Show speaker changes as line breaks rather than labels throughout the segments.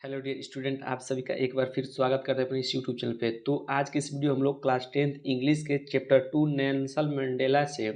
Hello dear student, आप सभी का एक बार फिर स्वागत करते हैं अपने इस यूट्यूब चैनल पे। तो आज के इस वीडियो हम लोग क्लास 10th इंग्लिश के चैप्टर 2 नेल्सन मंडेला से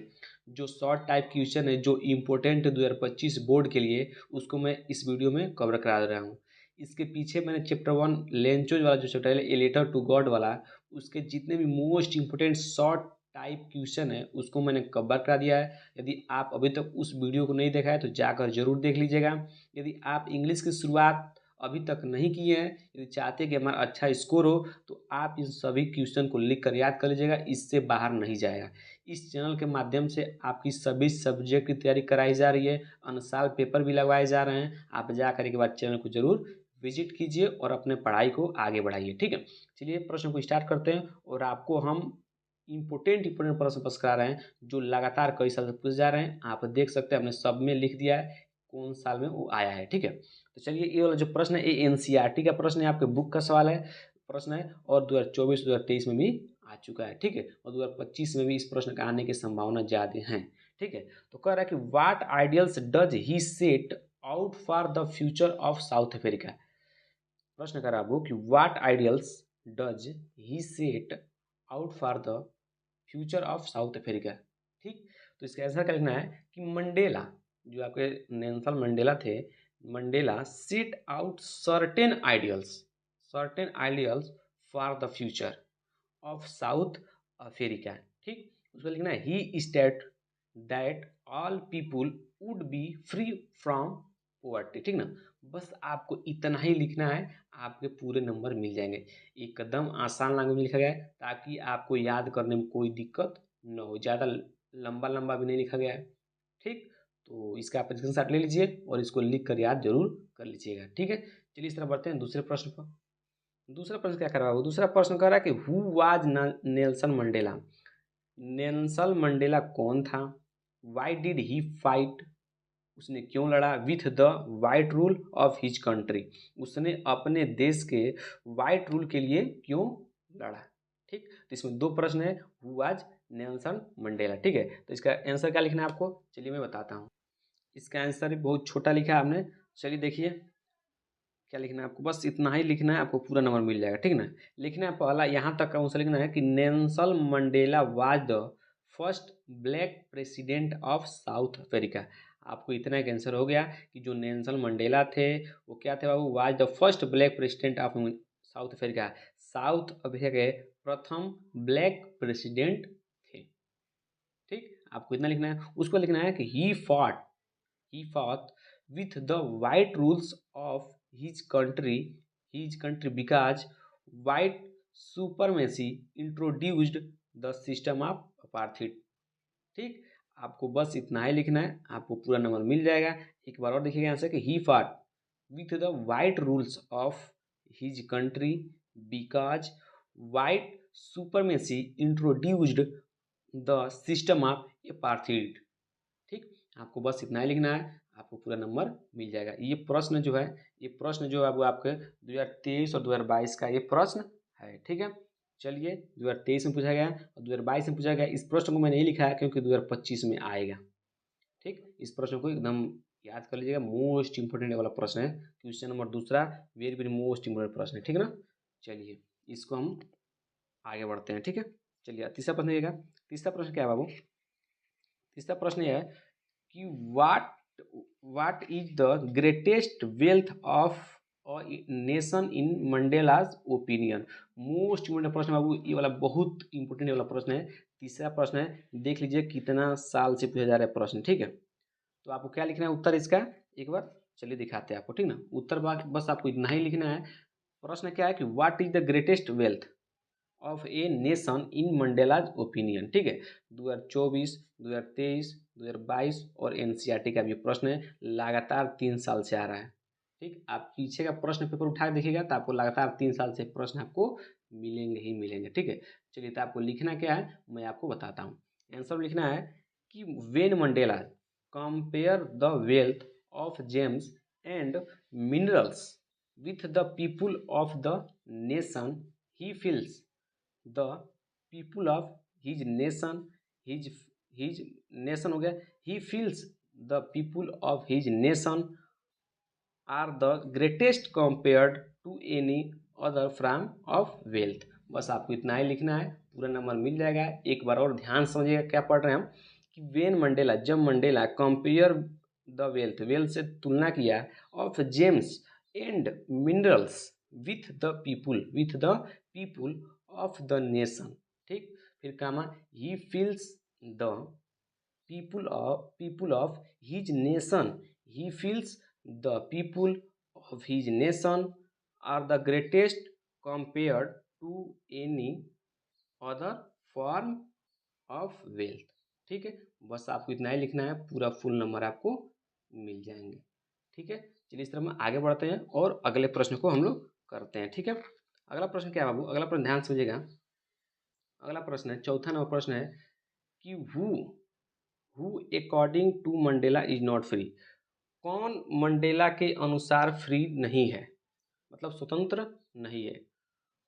जो शॉर्ट टाइप क्वेश्चन है जो इम्पोर्टेंट 2025 बोर्ड के लिए, उसको मैं इस वीडियो में कवर करा रहा हूँ। इसके पीछे मैंने चैप्टर 1 लेंचोज वाला जो चैप्टर है ए लेटर टू गॉड वाला, उसके जितने भी most important short type question है उसको मैंने कवर करा दिया है। यदि आप अभी तक उस वीडियो को नहीं देखा है तो जाकर जरूर देख लीजिएगा। यदि आप इंग्लिश की शुरुआत अभी तक नहीं किए हैं, यदि चाहते हैं कि हमारा अच्छा स्कोर हो, तो आप इन सभी क्वेश्चन को लिख कर याद कर लीजिएगा, इससे बाहर नहीं जाएगा। इस चैनल के माध्यम से आपकी सभी सब्जेक्ट की तैयारी कराई जा रही है, अनुसार पेपर भी लगवाए जा रहे हैं। आप जा कर के बाद चैनल को जरूर विजिट कीजिए और अपने पढ़ाई को आगे बढ़ाइए। ठीक है, चलिए प्रश्न को स्टार्ट करते हैं और आपको हम इंपोर्टेंट प्रश्न पस करा रहे हैं जो लगातार कई साल से पूछे जा रहे हैं। आप देख सकते हैं हमने सब में लिख दिया है कौन साल में वो आया है। ठीक है, तो चलिए ये वाला जो प्रश्न है ये एनसीईआरटी का प्रश्न है, आपके बुक का सवाल है प्रश्न है, और 2024-2023 में भी आ चुका है। ठीक है, और 2025 में भी इस प्रश्न का आने की संभावना ज़्यादा है। ठीक है, तो कह रहा है कि what ideals does he set out for the future of South Africa. प्रश्न कर रहा है वो कि what ideals does he set out for the future of South Africa. ठीक, तो इसका आंसर क्या लिखना है कि मंडेला, जो आपके नेल्सन मंडेला थे, Mandela set out certain ideals for the future of South Africa. ठीक, उसको लिखना है he state that all people would be free from poverty. ठीक ना, बस आपको इतना ही लिखना है, आपके पूरे नंबर मिल जाएंगे। एकदम आसान लैंग्वेज में लिखा गया है ताकि आपको याद करने में कोई दिक्कत न हो, ज़्यादा लंबा लंबा भी नहीं लिखा गया है। ठीक, तो इसका आप स्क्रीनशॉट ले लीजिए और इसको लिख कर याद जरूर कर लीजिएगा। ठीक है, चलिए इस तरह बढ़ते हैं दूसरे प्रश्न पर। दूसरा प्रश्न क्या कर रहा है वो, दूसरा प्रश्न कर रहा है कि who was Nelson Mandela. Nelson Mandela कौन था, वाई डिड ही फाइट, उसने क्यों लड़ा with the white rule of his country, उसने अपने देश के वाइट रूल के लिए क्यों लड़ा। ठीक, तो इसमें दो प्रश्न है, हु वाज नेल्सन मंडेला। ठीक है, तो इसका आंसर क्या लिखना है आपको, चलिए मैं बताता हूँ। इसका आंसर भी बहुत छोटा लिखा है आपने, चलिए देखिए क्या लिखना है आपको, बस इतना ही लिखना है, आपको पूरा नंबर मिल जाएगा। ठीक ना, लिखना है पहला यहाँ तक का आंसर लिखना है कि Nelson Mandela was the first black president of South Africa. आपको इतना एक आंसर हो गया कि जो नेल्सन मंडेला थे वो क्या थे बाबू, was the first black president of South Africa, South Africa के प्रथम ब्लैक प्रेसिडेंट थे। ठीक, आपको इतना लिखना है, उसको लिखना है कि he fought with the white rules of his country because white supremacy introduced the system of apartheid। ठीक, आपको बस इतना ही लिखना है, आपको पूरा नंबर मिल जाएगा। एक बार और देखिएगा आंसर कि he fought with the white rules of his country because white supremacy introduced the system of apartheid। ठीक, आपको बस इतना ही लिखना है, आपको पूरा नंबर मिल जाएगा। ये प्रश्न जो है, ये प्रश्न जो है वो आपके 2023 और 2022 का ये प्रश्न है। ठीक है, चलिए 2023 में पूछा गया और 2022 में पूछा गया। इस प्रश्न को मैंने नहीं लिखा है क्योंकि 2025 में आएगा। ठीक, इस प्रश्न को एकदम याद कर लीजिएगा, मोस्ट इंपोर्टेंट वाला प्रश्न है, क्वेश्चन नंबर दूसरा, वेरी वेरी मोस्ट इंपोर्टेंट प्रश्न है। ठीक है ना, चलिए इसको हम आगे बढ़ते हैं। ठीक है, चलिए तीसरा प्रश्न देखिएगा। तीसरा प्रश्न क्या है बाबू, तीसरा प्रश्न यह है कि what is the greatest wealth of a nation in Mandela's opinion. Most important प्रश्न बाबू, ये वाला बहुत इंपोर्टेंट वाला प्रश्न है। तीसरा प्रश्न है, देख लीजिए कितना साल से पूछा जा रहा है प्रश्न। ठीक है, तो आपको क्या लिखना है उत्तर इसका, एक बार चलिए दिखाते हैं आपको। ठीक ना, उत्तर बस आपको इतना ही लिखना है। प्रश्न क्या है कि what is the greatest wealth of a nation in Mandela's opinion. ठीक है, 2024, 2023, 2022 और एनसीईआरटी का भी प्रश्न है, लगातार 3 साल से आ रहा है। ठीक, आप पीछे का प्रश्न पेपर उठा के देखिएगा तो आपको लगातार 3 साल से प्रश्न आपको मिलेंगे ही मिलेंगे। ठीक है, चलिए तो आपको लिखना क्या है मैं आपको बताता हूँ। आंसर लिखना है कि when Mandela compare the wealth of gems and minerals with the people of the nation, he feels the people of his nation, his his nation हो गया, he feels the people of his nation are the greatest compared to any other form of wealth. बस आपको इतना ही लिखना है, पूरा number मिल जाएगा। एक बार और ध्यान समझिएगा क्या पढ़ रहे हैं हम कि वेन मंडेला, जब Mandela compare the wealth, wealth से तुलना किया of gems and minerals with the people of the nation. ठीक, फिर comma he feels the people of his nation, he feels the people of his nation are the greatest compared to any other form of wealth। ठीक है, बस आपको इतना ही लिखना है, पूरा फुल नंबर आपको मिल जाएंगे। ठीक है, चलिए इस तरह में आगे बढ़ते हैं और अगले प्रश्न को हम लोग करते हैं। ठीक है, अगला प्रश्न क्या है बाबू, अगला प्रश्न ध्यान समझिएगा। अगला प्रश्न है, चौथा नंबर प्रश्न है कि who according to Mandela is not free. कौन मंडेला के अनुसार फ्री नहीं है, मतलब स्वतंत्र नहीं है।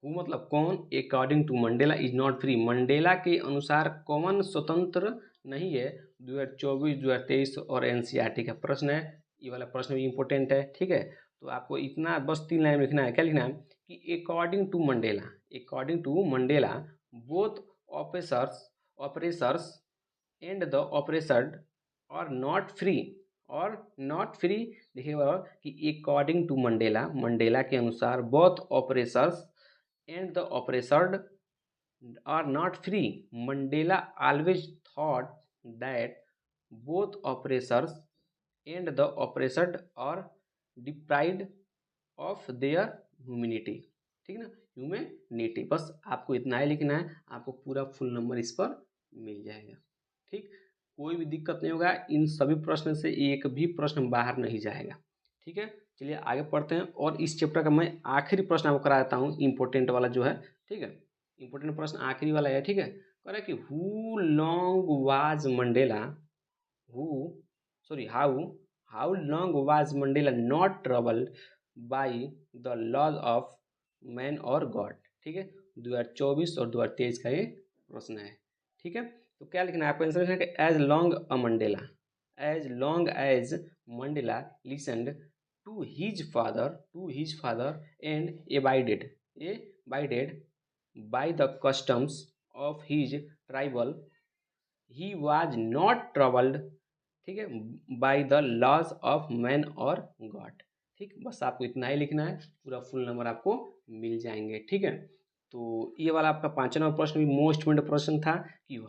हु मतलब कौन, according to Mandela is not free, Mandela के अनुसार कौन स्वतंत्र नहीं है। 2024, 2023 और एनसीईआरटी का प्रश्न है, ये वाला प्रश्न भी इम्पोर्टेंट है। ठीक है, तो आपको इतना बस 3 लाइन लिखना है। क्या लिखना है कि according to Mandela both oppressors and the oppressed are not free. देखिएगा कि अकॉर्डिंग टू मंडेला, मंडेला के अनुसार both oppressors and the oppressed are not free. Mandela always thought that both oppressors and the oppressed are deprived of their humanity. ठीक ना, humanity. बस आपको इतना ही लिखना है, आपको पूरा फुल नंबर इस पर मिल जाएगा। ठीक, कोई भी दिक्कत नहीं होगा, इन सभी प्रश्न से एक भी प्रश्न बाहर नहीं जाएगा। ठीक है, चलिए आगे पढ़ते हैं। और इस चैप्टर का मैं आखिरी प्रश्न आपको करा देता हूँ, इंपॉर्टेंट वाला जो है। ठीक है, इंपॉर्टेंट प्रश्न आखिरी वाला है। ठीक है, कह रहा है कि who long was Mandela, who sorry how long was Mandela not troubled by the laws of man और गॉड। ठीक है, 2024 और 2023 का ये प्रश्न है। ठीक है, तो क्या लिखना है आपको, आंसर लिखना है कि as long as Mandela listened to his father and abided by the customs of his tribal, he was not troubled, ठीक है, by the laws of man और गॉड। ठीक, बस आपको इतना ही लिखना है, पूरा फुल नंबर आपको मिल जाएंगे। ठीक है, तो ये वाला आपका 5वां प्रश्न भी मोस्ट इम्पोर्टेंट प्रश्न था कि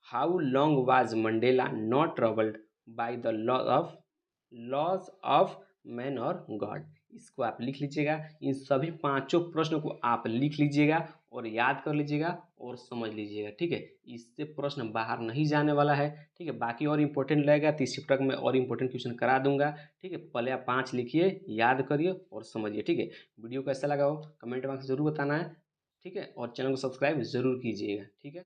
how long was Mandela not troubled by the laws of man और गॉड। इसको आप लिख लीजिएगा, इन सभी 5 प्रश्नों को आप लिख लीजिएगा और याद कर लीजिएगा और समझ लीजिएगा। ठीक है, इससे प्रश्न बाहर नहीं जाने वाला है। ठीक है, बाकी और इम्पोर्टेंट लगेगा तो इस चैप्टर में और इम्पोर्टेंट क्वेश्चन करा दूंगा। ठीक है, पहले आप 5 लिखिए, याद करिए और समझिए। ठीक है, वीडियो कैसा लगा हो कमेंट बॉक्स में जरूर बताना है। ठीक है, और चैनल को सब्सक्राइब जरूर कीजिएगा। ठीक है।